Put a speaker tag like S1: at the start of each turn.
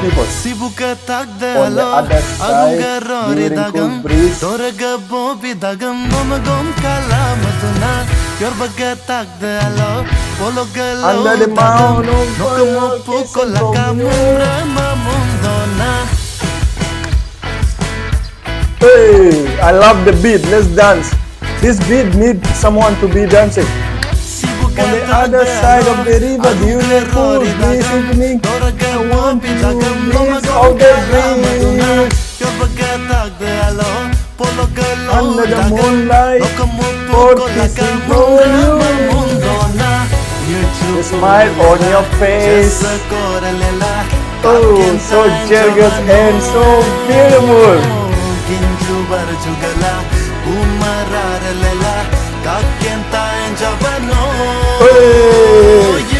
S1: people. On the other side, during cool breeze, under the mound of fire, kissing from you. Hey, I love the beat. Let's dance. This beat needs someone to be dancing. On the other side of the river, during cool breeze evening, I want to miss all the breeze. Under the moonlight, for kissing for you. The smile on your face. Oh, so joyous and so beautiful. Hey,